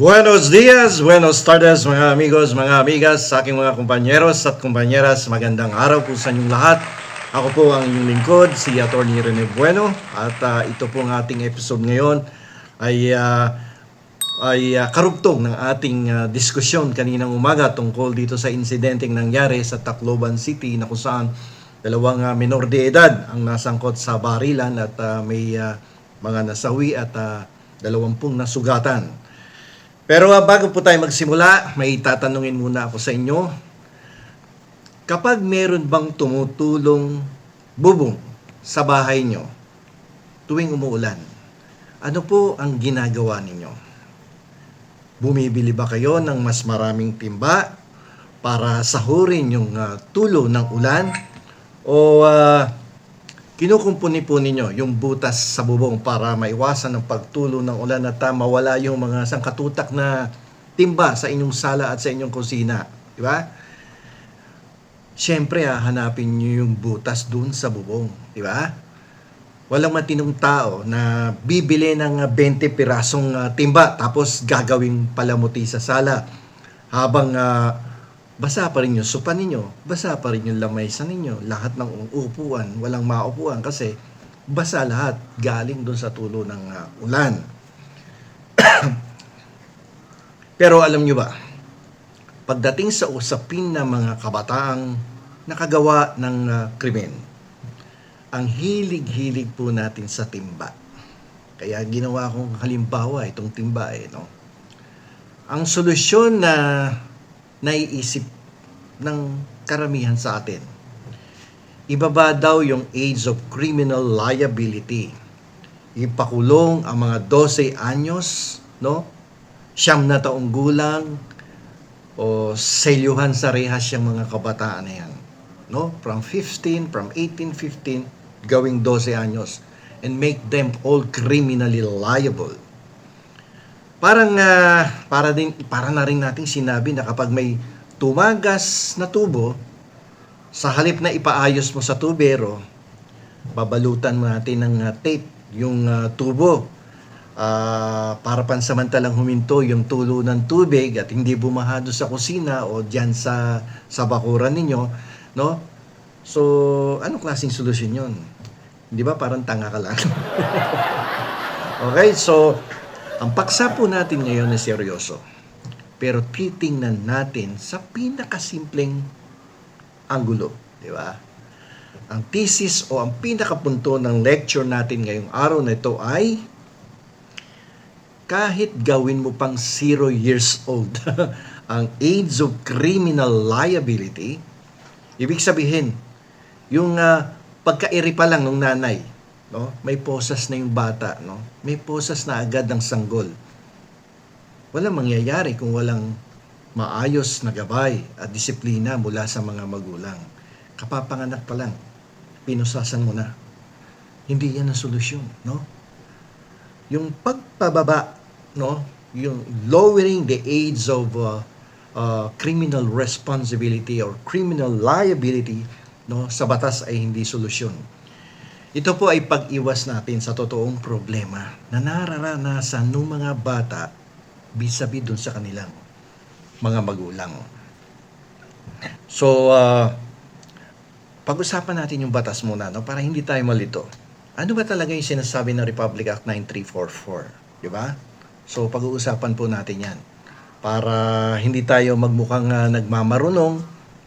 Buenos dias, buenos tardes mga amigos, mga amigas, sa aking mga kumpanyeros at kumpanyeras, magandang araw po sa inyong lahat. Ako po ang inyong lingkod, si Atty. Rene Bueno, at ito po ang ating episode ngayon ay karugtong ng ating diskusyon kaninang umaga tungkol dito sa insidenteng nangyari sa Tacloban City na kung saan dalawang minor de edad ang nasangkot sa barilan at may mga nasawi at 20 nasugatan. Pero bago po tayo magsimula, may tatanungin muna ako sa inyo. Kapag meron bang tumutulong bubong sa bahay nyo tuwing umuulan, ano po ang ginagawa ninyo? Bumibili ba kayo ng mas maraming timba para sahurin yung tulo ng ulan? O kinukumpuni po ninyo yung butas sa bubong para maiwasan ang pagtulo ng ulan at mawala yung mga sangkatutak na timba sa inyong sala at sa inyong kusina? Di ba? Siyempre, hanapin nyo yung butas dun sa bubong. Di ba? Walang matinong tao na bibili ng 20 pirasong timba tapos gagawing palamuti sa sala habang basa pa rin yung sopa ninyo, basa pa rin yung lamesa ninyo, lahat ng upuan, walang maupuan kasi basa lahat galing doon sa tulo ng ulan. Pero alam nyo ba, pagdating sa usapin ng mga kabataang nakagawa ng krimen, ang hilig-hilig po natin sa timba. Kaya ginawa kong halimbawa itong timba no? Ang solusyon na naiisip ng karamihan sa atin, ibaba daw yung age of criminal liability. Ipakulong ang mga 12 anyos, no? 9 na taong gulang o selyuhan sa rehas yung mga kabataan na yan, no? From 18, 15 gawing 12 anyos and make them all criminally liable. Parang para na rin nating sinabi na kapag may tumagas na tubo, sa halip na ipaayos mo sa tubero, babalutan mo natin ng tape yung tubo para pansamantalang huminto yung tulo ng tubig at hindi bumahado sa kusina o diyan sa bakuran ninyo, no? So, anong klaseng solusyon yun? Di ba parang tanga ka lang? Okay, so ang paksa po natin ngayon ay seryoso. Pero titingnan natin sa pinakasimpleng anggulo, di ba? Ang thesis o ang pinakapunto ng lecture natin ngayong araw na ito ay kahit gawin mo pang 0 years old ang age of criminal liability, ibig sabihin, yung pagkairi pa lang ng nanay, no? May posas na yung bata, no? May posas na agad ng sanggol. Walang mangyayari kung walang maayos na gabay at disiplina mula sa mga magulang. Kapapanganak pa lang, pinusasan mo na. Hindi yan ang solusyon, no? Yung pagpababa, no? Yung lowering the age of criminal responsibility or criminal liability, no, sa batas ay hindi solusyon. Ito po ay pag-iwas natin sa totoong problema na nararanasan ng mga bata vis-a-vis dun sa kanilang mga magulang. So, pag-usapan natin yung batas muna, no, para hindi tayo malito. Ano ba talaga yung sinasabi ng Republic Act 9344? Di ba? So, pag-uusapan po natin yan para hindi tayo magmukhang nagmamarunong,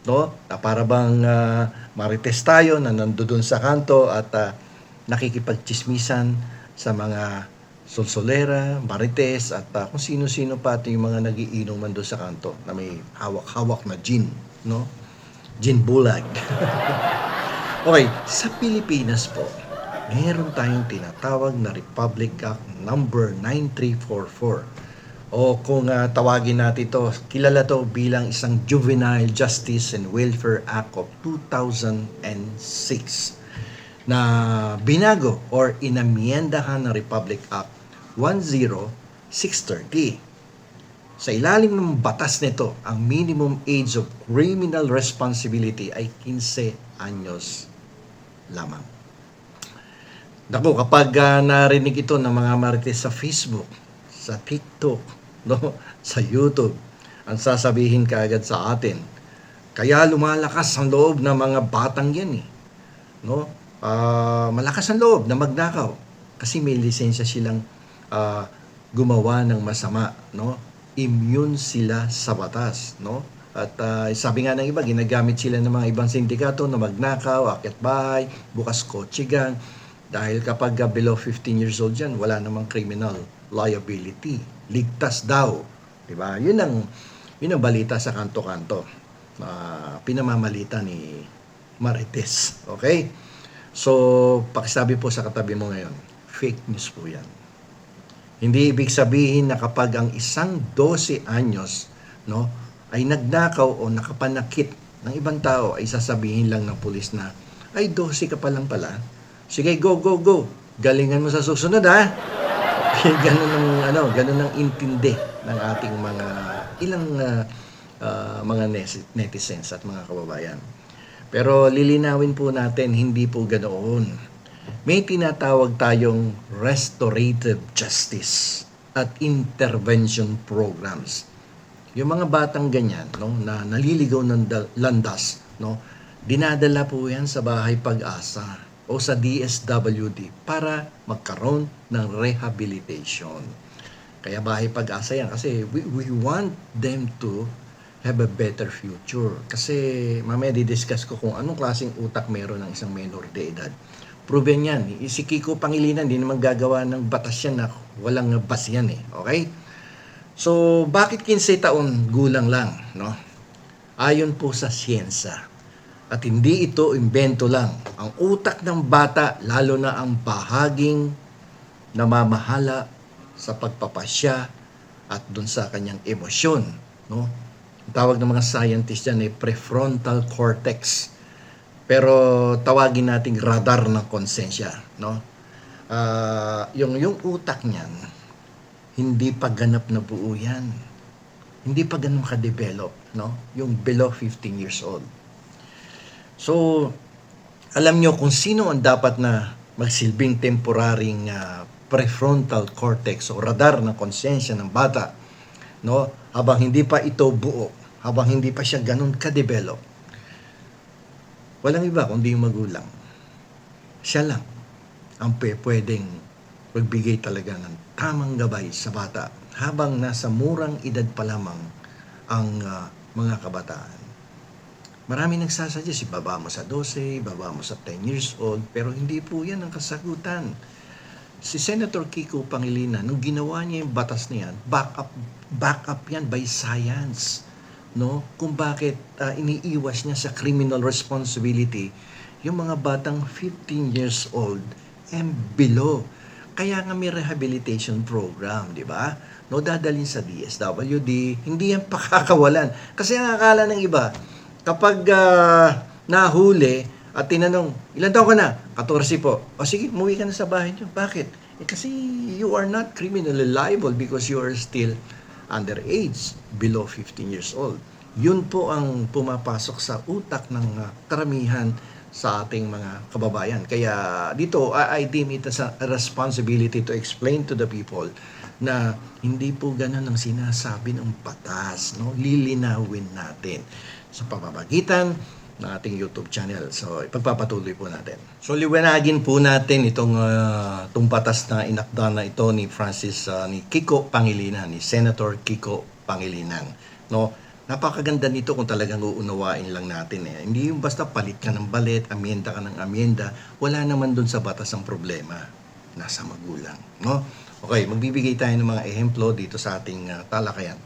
no? Para bang marites tayo na nandoon sa kanto at nakikipagchismisan sa mga solsolera, marites at kung sino-sino pa yung mga nagiinuman doon sa kanto na may hawak-hawak na gin, no? Gin bulag. Okay, sa Pilipinas po, meron tayong tinatawag na Republic Act number 9344. O kung tawagin natin ito, kilala to bilang isang Juvenile Justice and Welfare Act of 2006 na binago or inamyendahan ng Republic Act 10630. Sa ilalim ng batas nito, ang minimum age of criminal responsibility ay 15 anyos lamang. Naku, kapag narinig ito ng mga marites sa Facebook, sa TikTok, no, sa YouTube. Ang sasabihin kaagad sa atin, kaya lumalakas ang loob ng mga batang yan eh. No? Malakas ang loob na magnakaw kasi may lisensya silang ah, gumawa ng masama, no? Immune sila sa batas, no? At sabi nga ng iba, ginagamit sila ng mga ibang sindikato na magnakaw, akyat bahay, bukas kotse gang. Dahil kapag below 15 years old yan, wala namang criminal liability. Ligtas daw. Diba? Yun ang balita sa kanto-kanto. Pinamamalita ni Marites. Okay? So, pakisabi po sa katabi mo ngayon, fake news po yan. Hindi ibig sabihin na kapag ang isang 12 anyos, no, ay nagnakaw o nakapanakit ng ibang tao, ay sasabihin lang ng pulis na, ay 12 ka pa lang pala. Sige, go, go, go. Galingan mo sa susunod, ha? Ganun ang intindi ng ating ilang mga netizens at mga kababayan. Pero lilinawin po natin, hindi po ganoon. May tinatawag tayong restorative justice at intervention programs. Yung mga batang ganyan, no, na naliligaw ng landas, no, dinadala po yan sa Bahay Pag-asa o sa DSWD para magkaroon ng rehabilitation. Kaya Bahay Pag-asa yan kasi we want them to have a better future. Kasi mamaya di-discuss ko kung anong klaseng utak meron ng isang menor de edad. Proven yan. Si Kiko Pangilinan, hindi naman gagawa ng batas yan na walang bas yan eh. Okay? So, bakit 15 taon gulang lang? No? Ayon po sa siyensya. At hindi ito imbento lang. Ang utak ng bata, lalo na ang bahaging namamahala sa pagpapasya at dun sa kanyang emosyon. No? Ang tawag ng mga scientists dyan ay prefrontal cortex. Pero tawagin nating radar ng konsensya, no? Yung utak niyan, hindi pa ganap na buo yan. Hindi pa ganun ka-develop, no? Yung below 15 years old. So, alam nyo kung sino ang dapat na magsilbing temporaryng prefrontal cortex o radar ng konsensya ng bata, no? Habang hindi pa ito buo, habang hindi pa siya ganun ka-develop. Walang iba kundi yung magulang. Siya lang ang pwedeng magbigay talaga ng tamang gabay sa bata habang nasa murang edad pa lamang ang mga kabataan. Marami nagsasadya, ibaba mo sa 12, ibaba mo sa 10 years old, pero hindi po yan ang kasagutan. Si Senator Kiko Pangilinan, nung ginawa niya yung batas na yan, back up yan by science. No, kung bakit iniiwas niya sa criminal responsibility yung mga batang 15 years old and below. Kaya nga may rehabilitation program, di ba? No, dadalhin sa DSWD, hindi yan pakakawalan. Kasi ang akala ng iba, kapag nahuli at tinanong, ilan taon ka na? 14 po. O sige, umuwi ka na sa bahay niyo. Bakit? Kasi you are not criminally liable because you are still underage, below 15 years old. Yun po ang pumapasok sa utak ng karamihan sa ating mga kababayan. Kaya dito, I deem it as a responsibility to explain to the people na hindi po ganun ang sinasabi ng batas. No? Lilinawin natin sa pamamagitan ng ating YouTube channel. So, ipagpapatuloy po natin. So, liwanagin po natin itong batas na inakda na ito ni ni Kiko Pangilinan, ni Senator Kiko Pangilinan. No? Napakaganda nito kung talagang uunawain lang natin. Hindi yung basta palit ka ng balit, amyenda ka ng amyenda. Wala naman dun sa batas ang problema. Nasa magulang. No? Okay, magbibigay tayo ng mga ehemplo dito sa ating talakayan.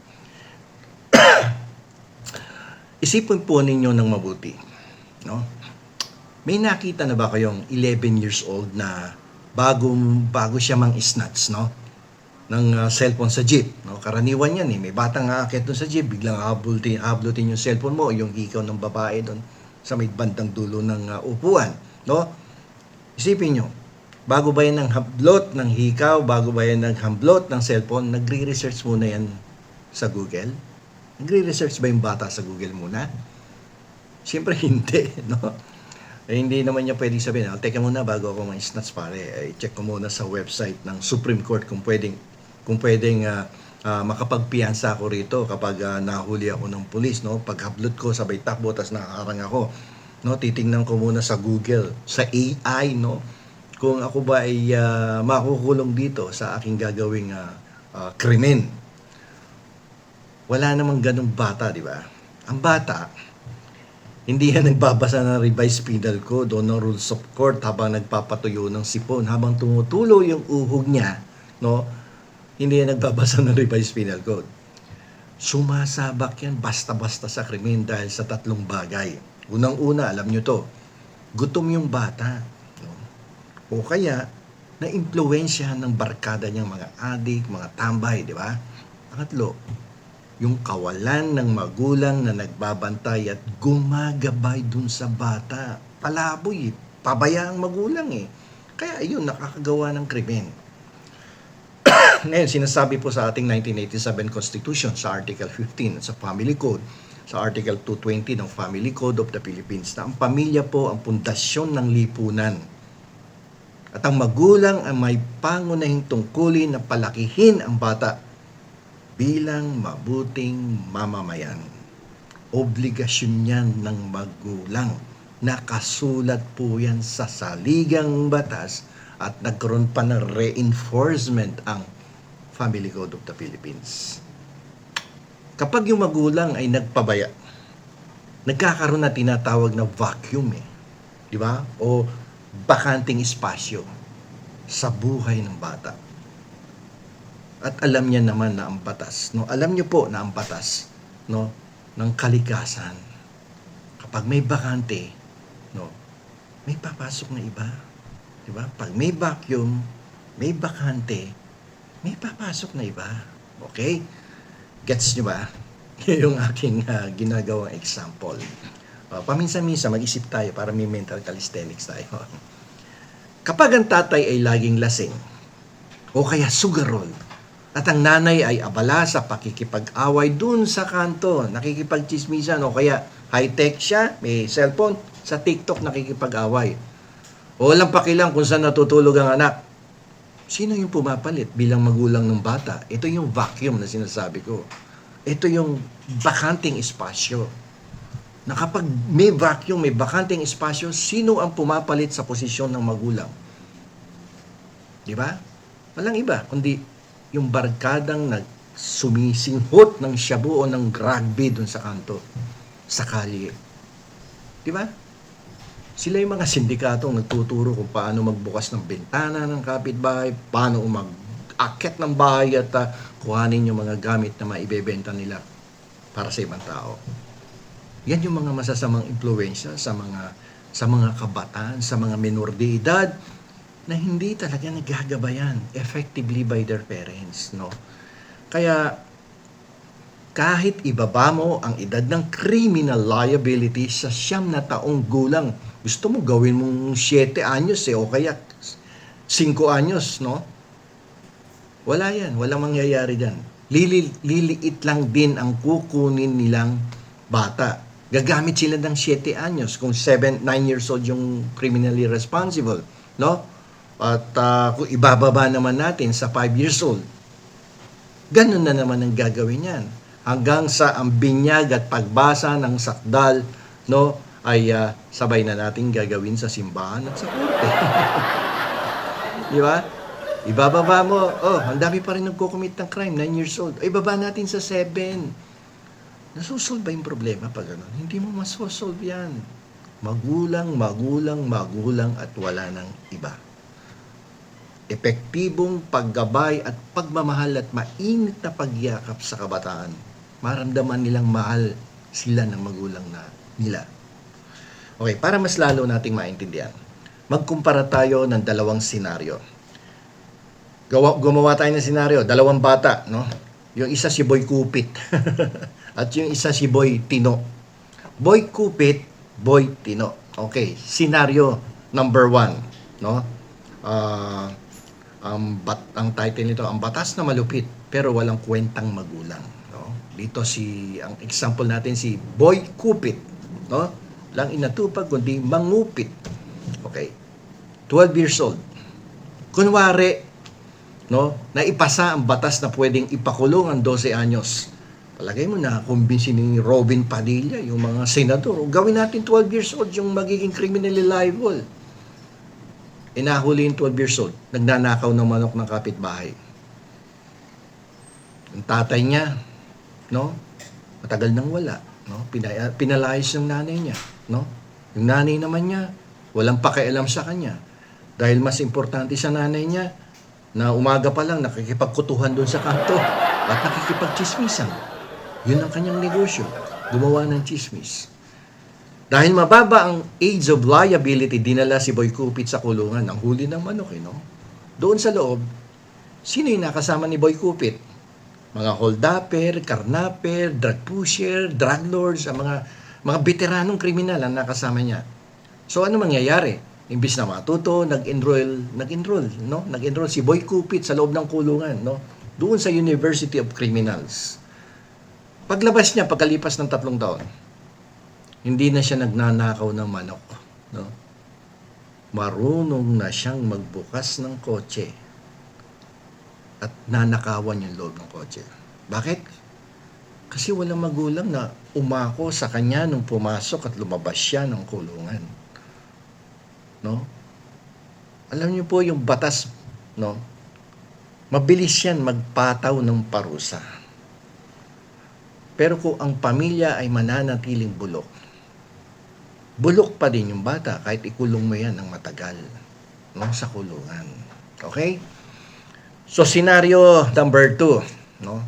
Isipin po ninyo ng mabuti, no? May nakita na ba kayong 11 years old na bago siya mang-snatch, no? Ng cellphone sa jeep, no? Karaniwan yan eh. May batang aakyat doon sa jeep, biglang hablutin yung cellphone mo, yung hikaw ng babae doon sa may bandang dulo ng upuan, no? Isipin nyo, bago ba yan ng hablot ng hikaw, bago ba yan ng hamblot ng cellphone, nagre-research muna yan sa Google? Nagre-research ba yung bata sa Google muna? Siyempre hindi, no? Hindi naman niya pwedeng sabihin, teka muna bago ako ma-snatch pare, check ko muna sa website ng Supreme Court kung pwedeng makapagpiyansa ako rito kapag nahuli ako ng pulis, no? Paghablot ko, sabay takbo, tas nakaharang ako. No, titingnan ko muna sa Google, sa AI, no? Kung ako ba ay makukulong dito sa aking gagawing krimen. Wala namang ganung bata, di ba? Ang bata, hindi yan nagbabasa ng revised penal code o ng rules of court habang nagpapatuyo ng sipon, habang tumutulo yung uhog niya, no? Hindi yan nagbabasa ng revised penal code. Sumasabak yan basta-basta sa krimen dahil sa tatlong bagay. Unang-una, alam nyo to, gutom yung bata. No? O kaya, na-impluwensyahan ng barkada niyang mga adik, mga tambay, di ba? Pangatlo, yung kawalan ng magulang na nagbabantay at gumagabay dun sa bata. Palaboy, pabaya ang magulang eh. Kaya yun, nakakagawa ng krimen. Ngayon, sinasabi po sa ating 1987 Constitution sa Article 15 sa Family Code, sa Article 220 ng Family Code of the Philippines, na ang pamilya po ang pundasyon ng lipunan. At ang magulang ang may pangunahing tungkulin na palakihin ang bata bilang mabuting mamamayan. Obligasyon yan ng magulang. Nakasulat po yan sa saligang batas at nagkaroon pa ng reinforcement ang Family Code of the Philippines. Kapag yung magulang ay nagpabaya, nagkakaroon na tinatawag na vacuum eh. Di ba? O bakanting espasyo sa buhay ng bata. At alam niya naman na ang batas, no? Alam niyo po na ang batas, no, ng kalikasan. Kapag may bakante, no, may papasok na iba. Di ba? Pag may vacuum, may bakante, may papasok na iba. Okay? Gets nyo ba? Yung aking ginagawang example. Paminsan-minsan mag-isip tayo para may mental calisthenics tayo. Kapag ang tatay ay laging lasing o kaya sugarol at ang nanay ay abala sa pakikipag-away dun sa kanto, nakikipag-chismisan o kaya high-tech siya, may cellphone, sa TikTok nakikipag-away. O walang pakilang kung saan natutulog ang anak. Sino yung pumapalit bilang magulang ng bata? Ito yung vacuum na sinasabi ko. Ito yung bakanting espasyo. Na kapag may vacuum, may bakanting espasyo, sino ang pumapalit sa posisyon ng magulang? Di ba? Walang iba, kundi yung barkadang nagsumisinghot ng shabu o ng rugby dun sa kanto, sa kalye. Di ba? Sila yung mga sindikatong nagtuturo kung paano magbukas ng bintana ng kapitbahay, paano mag-akit ng bahay at kuhanin yung mga gamit na maibebenta nila para sa ibang tao. Yan yung mga masasamang impluwensya sa mga kabataan, sa mga minor de edad na hindi talaga naggagabayan effectively by their parents, no? Kaya kahit ibaba mo ang edad ng criminal liability sa 9 na taong gulang, gusto mo gawin mong 7 anyos o kaya 5 anyos, no? Wala yan, walang mangyayari dyan. Liliit lang din ang kukunin nilang bata. Gagamit sila ng 7 anyos kung 9 years old yung criminally responsible, no? At kung ibababa naman natin sa 5 years old, ganun na naman ang gagawin yan. Hanggang sa ang binyag at pagbasa ng sakdal, no, ay sabay na natin gagawin sa simbahan at sa korte. Di ba? Ibababa mo, ang dami pa rin nagko-commit ng crime, 9 years old. Ay, baba natin sa 7. Nasusolve ba yung problema pag gano'n? Hindi mo masosolve yan. Magulang at wala nang iba. Epektibong paggabay at pagmamahal at mainit na pagyakap sa kabataan. Maramdaman nilang mahal sila ng magulang nila. Okay, para mas lalo nating maintindihan, magkumpara tayo ng dalawang senaryo. Gumawa tayo ng senaryo, dalawang bata, no? Yung isa si Boy Kupit at yung isa si Boy Tino. Boy Kupit, Boy Tino. Okay, senaryo number 1, no? Ang title nito, ang batas na malupit pero walang kwentang magulang, no? Dito ang example natin si Boy Kupit, no? Lang inatupag kundi mangupit. Okay. 12 years old. Kunwari no, na ipasa ang batas na pwedeng ipakulong ang 12 anyos. Palagay mo na kumbinsi ni Robin Padilla, yung mga senador, gawin natin 12 years old yung magiging criminally liable. Inahuli yung 12 years old, nagnanakaw ng manok ng kapitbahay. Ang tatay niya, no, matagal nang wala, no, pinalayas ng nanay niya, no. Yung nanay naman niya, walang pakialam sa kanya. Dahil mas importante sa nanay niya, na umaga pa lang nakikipagkutuhan doon sa kanto at nakikipagchismisan. Yun ang kanyang negosyo, gumawa ng chismis. Dahil mababa ang age of liability, dinala si Boy Cupid sa kulungan. Ang huli ng manok, no? Doon sa loob, sino yung nakasama ni Boy Cupid? Mga holdupper, karnaper, drug pusher, drug lords, ang mga veteranong kriminal ang nakasama niya. So ano mangyayari? Imbis na matuto, nag-enroll, no? Nag-enroll si Boy Cupid sa loob ng kulungan, no? Doon sa University of Criminals. Paglabas niya, pagkalipas ng 3 taon, hindi na siya nagnanakaw ng manok, no? Marunong na siyang magbukas ng kotse at nanakawan yung loob ng kotse. Bakit? Kasi walang magulang na umako sa kanya nung pumasok at lumabas siya ng kulungan. No? Alam niyo po yung batas, no? Mabilis yan magpataw ng parusa. Pero kung ang pamilya ay mananatiling bulok, bulok pa din yung bata kahit ikulong mo yan ng matagal, no, sa kulungan. Okay? So, scenario number 2, no?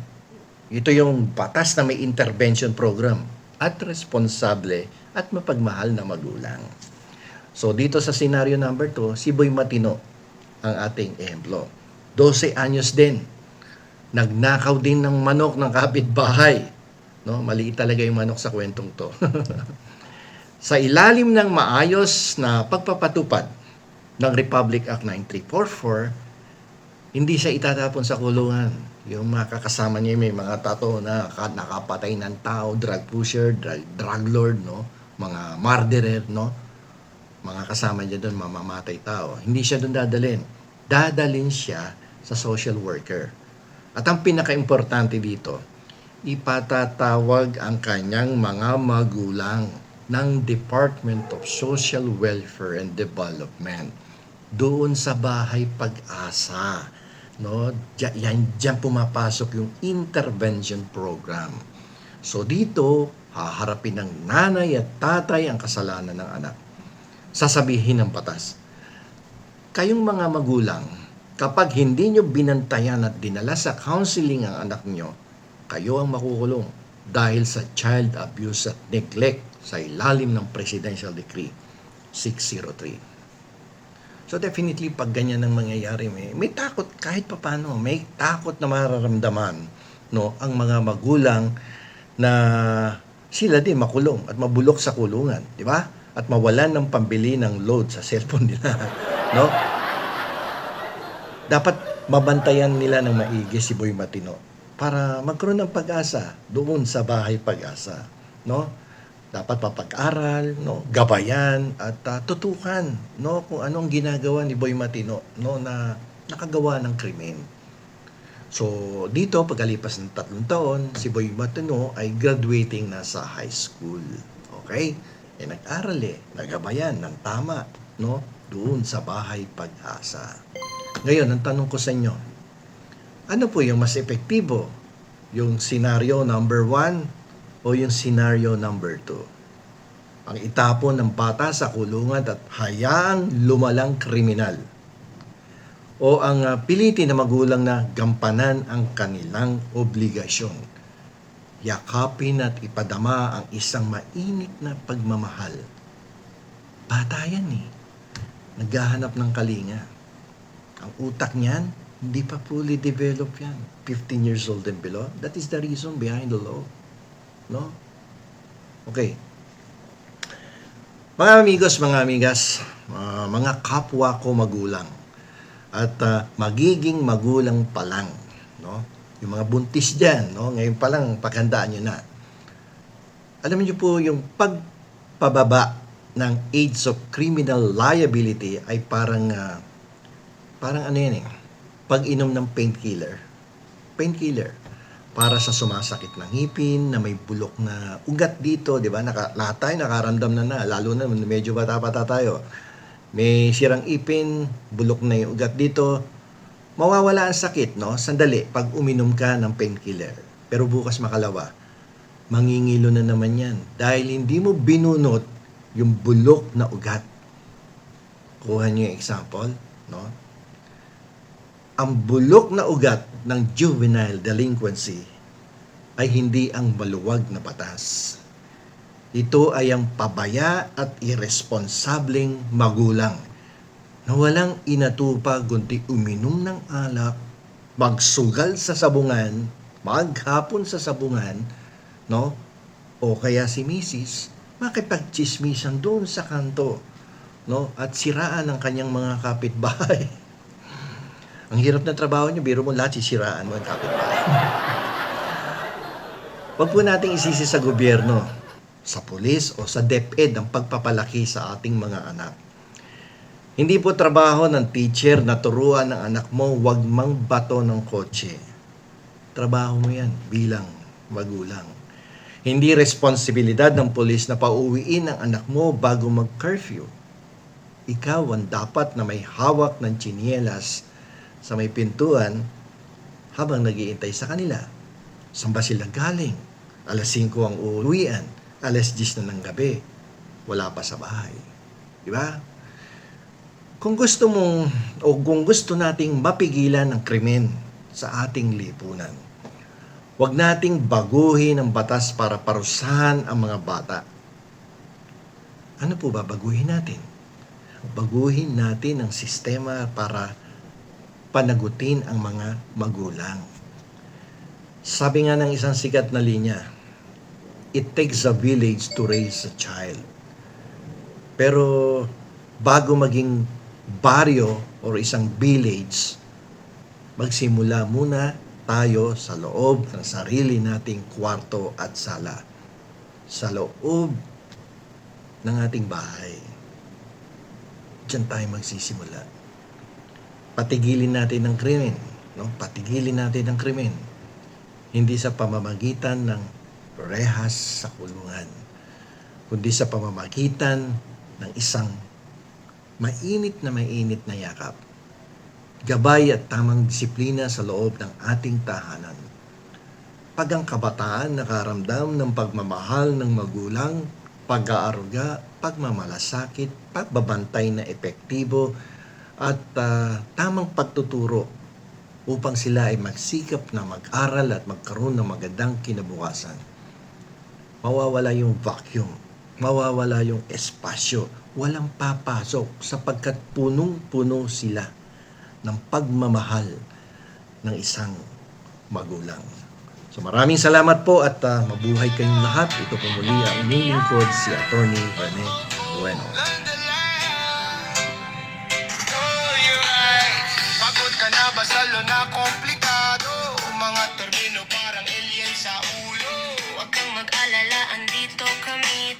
Ito yung batas na may intervention program at responsable at mapagmahal na magulang. So, dito sa scenario number 2, si Boy Matino ang ating ehemplo. 12 anyos din. Nagnakaw din ng manok ng kapitbahay. No, maliit talaga yung manok sa kwentong to. Sa ilalim ng maayos na pagpapatupad ng Republic Act 9344, hindi siya itatapon sa kulungan. Yung mga kakasama niya, may mga tato na nakapatay ng tao, drug pusher, drug lord, no, mga murderer, no, mga kasama niya doon, mamamatay tao. Hindi siya doon dadalhin. Dadalhin siya sa social worker. At ang pinaka-importante dito, ipatatawag ang kanyang mga magulang ng Department of Social Welfare and Development doon sa Bahay Pag-asa, no? Diyan pumapasok yung intervention program. So dito, haharapin ng nanay at tatay ang kasalanan ng anak. Sasabihin ng batas, kayong mga magulang, kapag hindi nyo binantayan at dinala sa counseling ang anak nyo, kayo ang makukulong dahil sa child abuse at neglect sa ilalim ng Presidential Decree 603. So definitely, pag ganyan ang mangyayari, may takot kahit papano, may takot na mararamdaman, no, ang mga magulang na sila din makulong at mabulok sa kulungan, di ba? At mawalan ng pambili ng load sa cellphone nila, no? Dapat mabantayan nila ng maigi si Boy Matino para magkaroon ng pag-asa doon sa Bahay Pag-asa, no? Dapat papag-aral, no, gabayan at tutukan, no, kung anong ginagawa ni Boy Matino, no, na nakagawa ng krimen. So, dito pagkalipas ng 3 taon, si Boy Matino ay graduating na sa high school. Okay? Nag-aral nagabayan ng tama, no, doon sa Bahay Pag-asa. Ngayon, ang tanong ko sa inyo, ano po yung mas epektibo? Yung scenario number 1 o yung scenario number 2? Ang itapon ng bata sa kulungan at hayaang lumalang kriminal? O ang pilitin na magulang na gampanan ang kanilang obligasyon? Yakapin at ipadama ang isang mainit na pagmamahal. Bata yan naghahanap ng kalinga. Ang utak niyan, hindi pa fully developed yan. 15 years old and below. That is the reason behind the law. No? Okay. Mga amigos, mga amigas, mga kapwa ko magulang, at magiging magulang pa lang, no? Yung mga buntis dyan, no? Ngayon pa lang, paghandaan nyo na. Alam niyo po, yung pagpababa ng age of criminal liability ay parang ano yan pag-inom ng painkiller. Painkiller. Para sa sumasakit ng ngipin, na may bulok na ugat dito, di ba? Lahat tayo nakaramdam na, lalo na medyo bata-bata tayo. May sirang ipin, bulok na yung ugat dito, mawawala ang sakit, no? Sandali, pag uminom ka ng painkiller. Pero bukas makalawa, mangingilo na naman yan. Dahil hindi mo binunot yung bulok na ugat. Kuha niyo yung example, no? Ang bulok na ugat ng juvenile delinquency ay hindi ang maluwag na batas. Ito ay ang pabaya at irresponsableng magulang na walang inatupag kundi uminom ng alak, magsugal sa sabungan, maghapon sa sabungan, no? O kaya si Mrs. makipagchismisan doon sa kanto, no? At siraan ang kanyang mga kapitbahay. Ang hirap ng trabaho niyo, biro mo lahat sisiraan mo ang kapitbahay. Huwag po nating isisi sa gobyerno, sa pulis o sa DepEd ang pagpapalaki sa ating mga anak. Hindi po trabaho ng teacher na turuan ng anak mo huwag mang bato ng kotse. Trabaho mo yan bilang magulang. Hindi responsibilidad ng pulis na pauwiin ang anak mo bago mag-curfew. Ikaw ang dapat na may hawak ng tsinielas sa may pintuan habang nag-iintay sa kanila. Saan ba sila galing? Alas 5 ang uuwian, alas 10 na ng gabi. Wala pa sa bahay. Di ba? Kung gusto mong o kung gusto nating mapigilan ang krimen sa ating lipunan, huwag nating baguhin ang batas para parusahan ang mga bata. Ano po ba baguhin natin? Baguhin natin ang sistema para panagutin ang mga magulang. Sabi nga ng isang sikat na linya, it takes a village to raise a child. Pero bago maging baryo o isang village, magsimula muna tayo sa loob ng sarili nating kwarto at sala. Sa loob ng ating bahay. Diyan tayo magsisimula. Patigilin natin ang krimen, no? Patigilin natin ang krimen. Hindi sa pamamagitan ng rehas sa kulungan, kundi sa pamamagitan ng isang mainit na yakap, gabay at tamang disiplina sa loob ng ating tahanan. Pag ang kabataan nakaramdam ng pagmamahal ng magulang, pag-aaruga, pagmamalasakit, pagbabantay na epektibo, at tamang pagtuturo upang sila ay magsikap na mag-aral at magkaroon ng magandang kinabukasan. Mawawala yung vacuum, mawawala yung espasyo, walang papasok sapagkat punong-puno sila ng pagmamahal ng isang magulang. So maraming salamat po at mabuhay kayong lahat. Ito po muli ang inyong lingkod, si Attorney Rene Bueno. Basalo na komplikado, mga termino parang alien sa ulo. Huwag kang mag-alala, andito kami.